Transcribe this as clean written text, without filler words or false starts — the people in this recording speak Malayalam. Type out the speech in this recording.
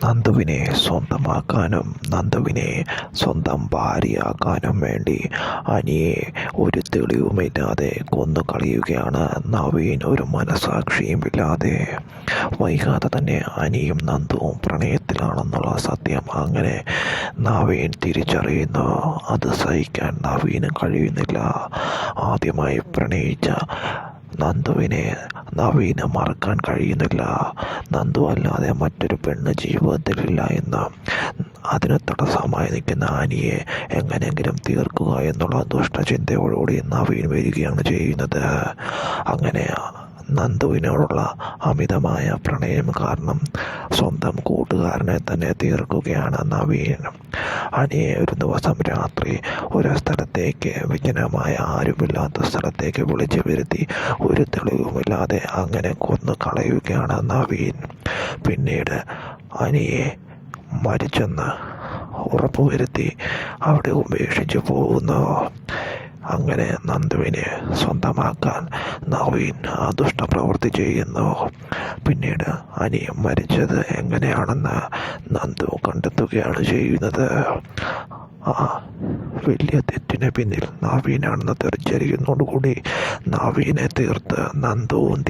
നന്ദുവിനെ സ്വന്തമാക്കാനും നന്ദുവിനെ സ്വന്തം ഭാര്യയാക്കാനും വേണ്ടി അനിയെ ഒരു തെളിവുമില്ലാതെ കൊന്നു കളയുകയാണ് നവീൻ. ഒരു മനസാക്ഷിയുമില്ലാതെ. വൈകാതെ തന്നെ അനിയും നന്ദുവും പ്രണയത്തിലാണെന്നുള്ള സത്യം അങ്ങനെ നവീൻ തിരിച്ചറിയുന്നു. അത് സഹിക്കാൻ നവീന് കഴിയുന്നില്ല. ആദ്യമായി പ്രണയിച്ച നന്ദുവിനെ നവീന് മറക്കാൻ കഴിയുന്നില്ല. നന്ദു അല്ലാതെ മറ്റൊരു പെണ്ണ് ജീവിതത്തിലില്ല എന്ന്. അതിന് തടസ്സമായി നിൽക്കുന്ന അനിയെ എങ്ങനെയെങ്കിലും തീർക്കുക എന്നുള്ള ദുഷ്ടചിന്തയോടുകൂടി നവീൻ വരികയാണ് ചെയ്യുന്നത്. അങ്ങനെ നന്ദുവിനോടുള്ള അമിതമായ പ്രണയം കാരണം സ്വന്തം കൂട്ടുകാരനെ തന്നെ തീർക്കുകയാണ് നവീൻ. അനിയെ ഒരു ദിവസം രാത്രി ഒരു സ്ഥലത്തേക്ക്, വിജനമായ ആരുമില്ലാത്ത സ്ഥലത്തേക്ക് വിളിച്ചു വരുത്തി ഒരു തെളിവുമില്ലാതെ അങ്ങനെ കൊന്നു കളയുകയാണ് നവീൻ. പിന്നീട് അനിയെ മരിച്ചെന്ന് ഉറപ്പുവരുത്തി അവിടെ ഉപേക്ഷിച്ചു പോകുന്നു. അങ്ങനെ നന്ദുവിനെ സ്വന്തമാക്കാൻ നവീൻ ആ ദുഷ്ടപ്രവൃത്തി ചെയ്യുന്നു. പിന്നീട് അനിയ മരിച്ചത് എങ്ങനെയാണെന്ന് നന്ദു കണ്ടെത്തുകയാണ് ചെയ്യുന്നത്. ആ വലിയ തെറ്റിന് പിന്നിൽ നവീനാണെന്ന് തിരിച്ചറിയുന്നതോടുകൂടി നവീനെ തീർത്ത് നന്ദുവും